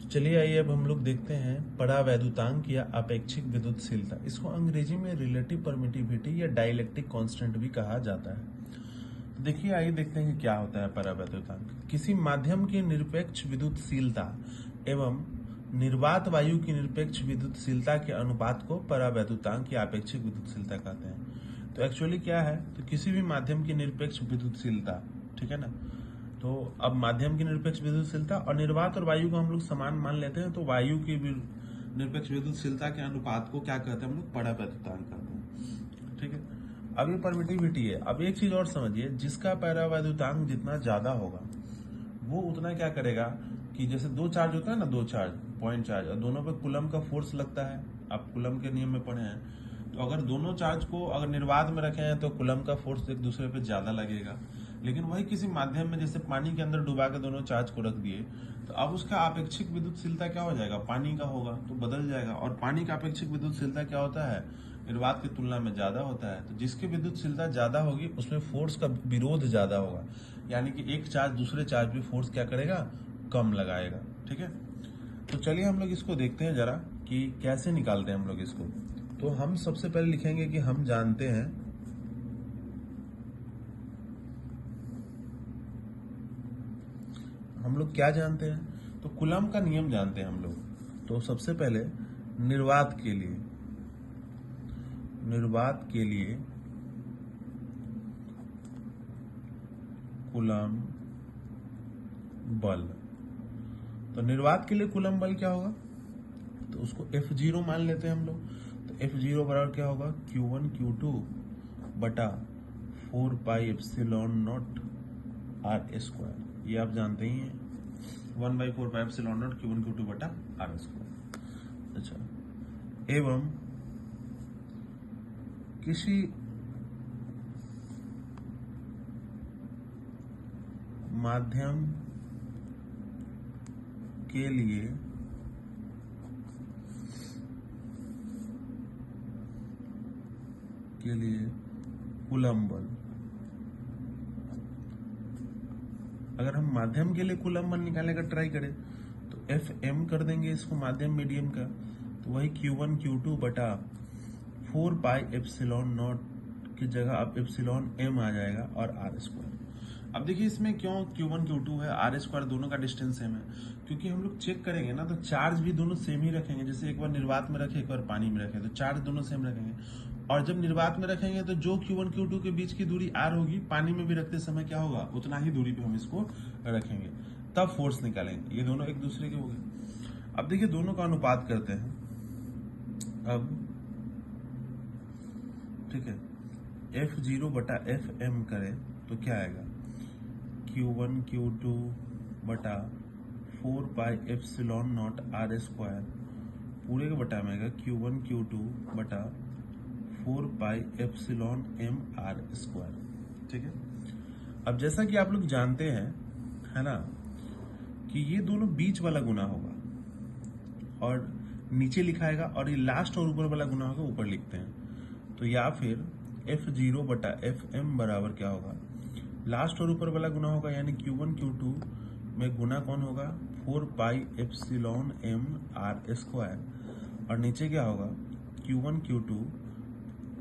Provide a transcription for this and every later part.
चलिए आइए अब हम लोग देखते हैं परावैद्युतांक या अपेक्षिक विद्युतशीलता। इसको अंग्रेजी में रिलेटिव परमिटिविटी या डाइलेक्ट्रिक कांस्टेंट भी कहा जाता है। तो देखिए आइए देखते हैं कि क्या होता है परावैद्युतांक। किसी माध्यम की निरपेक्ष विद्युतशीलता एवं निर्वात वायु की निरपेक्ष विद्युतशीलता के अनुपात को परावैद्युतांक या अपेक्षिक विद्युतशीलता कहते हैं। तो एक्चुअली क्या है, तो किसी भी माध्यम की निरपेक्ष विद्युतशीलता, ठीक है ना। तो अब माध्यम की निरपेक्ष विद्युतशीलता और निर्वात और वायु को हम लोग समान मान लेते हैं, तो वायु की निरपेक्ष विद्युतशीलता के अनुपात को क्या कहते हैं, हम लोग परावैद्युतांक कहते हैं। ठीक है, अब ये परमिटिविटी है। अब एक चीज और समझिए, जिसका परावैद्युतांक जितना ज्यादा होगा वो उतना क्या करेगा कि जैसे दो चार्ज होता है ना, दो चार्ज पॉइंट चार्ज, और दोनों पे कूलम का फोर्स लगता है। आप कूलम के नियम में पढ़े हैं। तो अगर दोनों चार्ज को अगर निर्वात में रखे हैं तो कूलम का फोर्स एक दूसरे पे ज्यादा लगेगा। लेकिन वही किसी माध्यम में जैसे पानी के अंदर डुबा के दोनों चार्ज को रख दिए, तो अब उसका अपेक्षिक विद्युतशीलता क्या हो जाएगा, पानी का होगा तो बदल जाएगा। और पानी का अपेक्षिक विद्युतशीलता क्या होता है, निर्वात की तुलना में ज्यादा होता है। तो जिसकी विद्युतशीलता ज्यादा होगी उसमें फोर्स का विरोध ज्यादा होगा, यानी कि एक चार्ज दूसरे चार्ज पे फोर्स क्या करेगा, कम लगाएगा। ठीक है, तो चलिए हम लोग इसको देखते हैं जरा कि कैसे निकालते हैं हम लोग इसको। तो हम सबसे पहले लिखेंगे कि हम जानते हैं हम लोग क्या जानते हैं, तो कूलम का नियम जानते हैं हम लोग। तो सबसे पहले निर्वात के लिए कूलम बल। तो निर्वात के लिए कूलम बल क्या होगा, तो उसको F0 मान लेते हैं हम लोग। तो F0 बराबर क्या होगा, Q1 Q2 बटा 4 pi epsilon not R square. ये आप जानते ही हैं, 1/4 pi epsilon not Q1 Q2 बटा R स्क्वायर। अच्छा, एवं किसी माध्यम के लिए कूलम बल। अगर हम माध्यम के लिए कूलम बल निकालने का ट्राई करें तो Fm कर देंगे इसको, माध्यम मीडियम का। तो वही Q1 Q2 बटा 4 पाई एप्सिलॉन नॉट की जगह अब एप्सिलॉन m आ जाएगा और R स्क्वायर। अब देखिए इसमें क्यों Q1 Q2 है, R स्क्वायर दोनों का डिस्टेंस सेम है, क्योंकि हम लोग चेक करेंगे ना तो चार्ज भी दोनों सेम ही रखेंगे। जैसे एक बार निर्वात में रखे, एक बार पानी में रखे, तो चार्ज दोनों सेम रखेंगे। और जब निर्वात में रखेंगे तो जो Q1 Q2 के बीच की दूरी R होगी, पानी में भी रखते समय क्या होगा, उतना ही दूरी पे हम इसको रखेंगे, तब फोर्स निकालेंगे। ये दोनों एक दूसरे के हो गए। अब देखिए दोनों का अनुपात करते हैं। अब ठीक है, F0 बटा Fm करें तो क्या आएगा, Q1 Q2 बटा 4 pi epsilon not R square, पूरे के बटा में आएगा Q1 Q2 बटा 4 pi epsilon m R square. ठीक है, अब जैसा कि आप लोग जानते हैं, है ना, कि ये दोनों बीच वाला गुना होगा और नीचे लिखाएगा, और ये लास्ट और ऊपर वाला गुना होगा, ऊपर लिखते हैं। तो या फिर F0 बटा Fm बराबर क्या होगा, लास्ट और ऊपर वाला गुना होगा, यानी Q1 Q2 में गुना कौन होगा, 4 pi epsilon m R square, और नीचे क्या होगा, Q1 Q2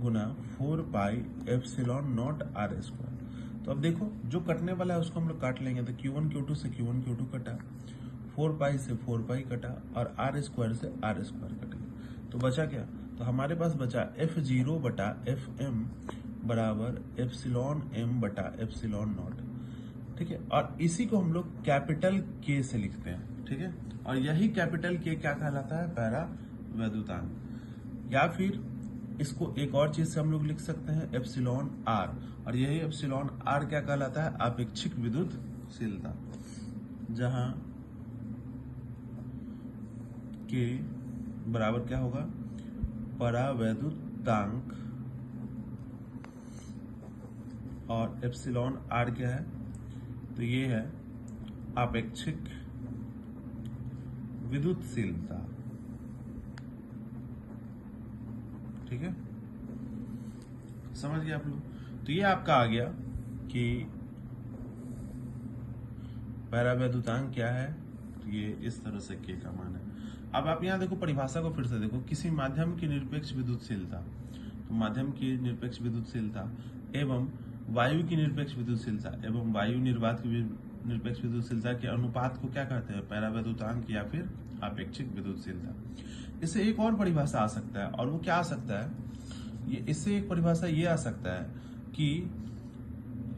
Guna 4 pi epsilon not R square. तो अब देखो जो कटने वाला है उसको हम लोग काट लेंगे। तो Q1 Q2 से Q1 Q2 कटा, 4 पाई से 4 पाई कटा, और R स्क्वायर से R स्क्वायर कट गया। तो बचा क्या, तो हमारे पास बचा F0 बटा Fm बराबर एप्सिलॉन m बटा एप्सिलॉन नॉट। ठीक है, और इसी को हम लोग कैपिटल K से लिखते हैं। ठीक है, और यही कैपिटल K क्या कहलाता है, परावैद्युतांक। या फिर इसको एक और चीज से हम लोग लिख सकते हैं, एप्सिलॉन R, और यही एप्सिलॉन R क्या कहलाता है, अपेक्षिक विद्युतशीलता, जहां K बराबर क्या होगा, परावैद्युतांक, और एप्सिलॉन R क्या है, तो ये है अपेक्षिक विद्युतशीलता। ठीक है, समझ गए आप लोग। तो ये आपका आ गया कि परावैद्युतांक क्या है, तो ये इस तरह से K का मान है। अब आप यहाँ देखो परिभाषा को फिर से देखो, किसी माध्यम की निरपेक्ष विद्युतशीलता, तो माध्यम की निरपेक्ष विद्युतशीलता एवं वायु की निरपेक्ष विद्युतशीलता एवं वायु निर्वात की निरपेक्ष विद्युतशीलता के अनुपात को क्या कहते हैं? परावैद्युतांक या फिर आपेक्षिक विद्युतशीलता। इससे एक और परिभाषा आ सकता है, और वो क्या आ सकता है? इससे एक परिभाषा ये आ सकता है कि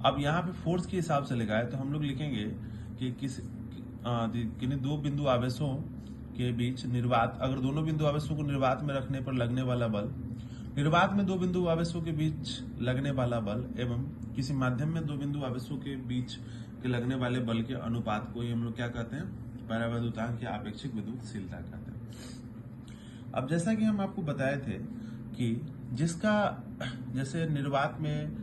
अब यहाँ पे फोर्स के हिसाब से लिखा है, तो हम लोग लिखेंगे कि किन्हीं दो बिंदु आवेशों के बीच निर्वात, अगर दोनों बिंदु आवेशों को निर्वात में रखने पर लगने वाला बल, निर्वात में दो बिंदु आवेशों के बीच लगने वाला बल एवं किसी माध्यम में दो बिंदु आवेशों के बीच के लगने वाले बल के अनुपात को हम लोग क्या कहते हैं? परावैद्युतांक या आपेक्षिक विद्युतशीलता कहते हैं। अब जैसा कि हम आपको बताए थे कि जिसका जैसे निर्वात में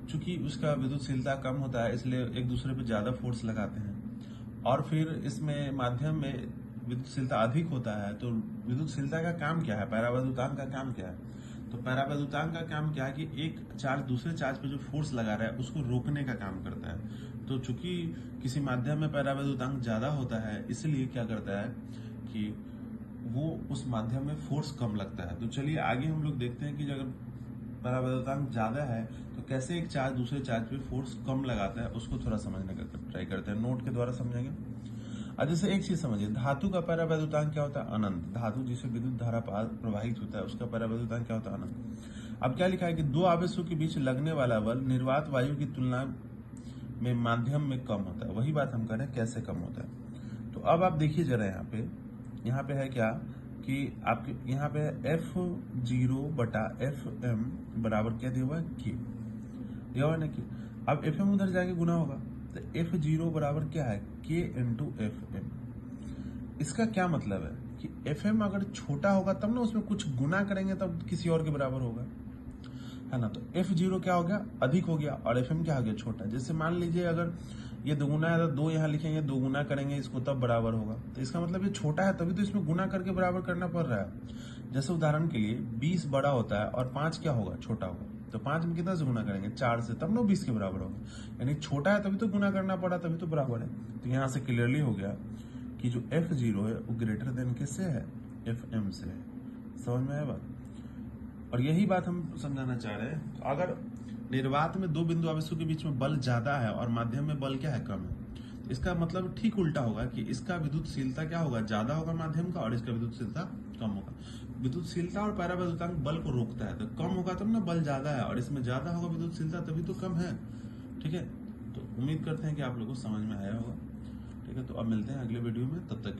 चूंकि उसका विद्युतशीलता कम होता है, इसलिए एक दूसरे पे ज्यादा फोर्स लगाते हैं, और फिर इसमें माध्यम में विद्युतशीलता अधिक होता है, तो विद्युतशीलता का काम क्या है? परावैद्युतांक का काम क्या है? तो परावैद्युतांक का काम क्या है कि एक चार्ज दूसरे चार्ज पे जो फोर्स लगा रहा है उसको रोकने का काम करता है। तो चूंकि किसी माध्यम में परावैद्युतांक ज्यादा होता है, इसलिए क्या करता है कि वो उस माध्यम में फोर्स कम लगता है। तो चलिए आगे हम लोग देखते हैं कि अगर परावैद्युतांक ज्यादा है तो कैसे एक चार्ज दूसरे चार्ज पे फोर्स कम लगाता है, उसको थोड़ा समझने का ट्राई करते हैं, नोट के द्वारा समझेंगे। अब जैसे एक चीज समझिए, धातु का परावैद्युतांक क्या होता है? अनंत। धातु जिसे विद्युत धारा प्रवाहित होता है उसका परावैद्युतांक क्या होता है? अनंत। अब क्या लिखा है कि दो आवेशों के बीच लगने वाला बल निर्वात वायु की तुलना में माध्यम में कम होता है। वही बात हम कह रहे हैं, कैसे कम होता है। तो अब आप देखिए जरा, यहाँ पे है क्या कि आपके यहाँ पे F0 बटा Fm बराबर क्या दिया हुआ है? K दिया हुआ है ना कि अब Fm उधर जाके गुना होगा, तो F0 बराबर क्या है? K into Fm। इसका क्या मतलब है कि Fm अगर छोटा होगा तब ना उसमें कुछ गुना करेंगे तब किसी और के बराबर होगा, है ना। तो F0 क्या हो गया? अधिक हो गया, और Fm क्या हो गया? छोटा। जैसे मान लीजिए अगर ये दोगुना है तो दो यहाँ लिखेंगे, दो गुना करेंगे इसको तब बराबर होगा, तो इसका मतलब ये छोटा है तभी तो इसमें गुना करके बराबर करना पड़ रहा है। जैसे उदाहरण के लिए 20 बड़ा होता है और 5 क्या होगा? छोटा होगा, तो 5 में कितना से गुना करेंगे? 4 से, तब ना 20 के बराबर होगा। यानी छोटा है तभी तो गुना करना पड़ा, तभी तो बराबर है। तो यहाँ से क्लियरली हो गया कि जो F0 है वो ग्रेटर देन किससे है? Fm से है। समझ में आया बात? और यही बात हम समझाना चाह रहे हैं। तो अगर निर्वात में दो बिंदु आवेशों के बीच में बल ज्यादा है और माध्यम में बल क्या है? कम है, तो इसका मतलब ठीक उल्टा होगा कि इसका विद्युतशीलता क्या होगा? ज्यादा होगा माध्यम का, और इसका विद्युतशीलता कम होगा। विद्युतशीलता और परावैद्युतांक बल को रोकता है, तो कम होगा तब ना बल ज्यादा है, और इसमें ज्यादा होगा विद्युतशीलता तभी तो कम है। ठीक है, तो उम्मीद करते हैं कि आप लोगों को समझ में आया होगा। ठीक है, तो अब मिलते हैं अगले वीडियो में, तब तक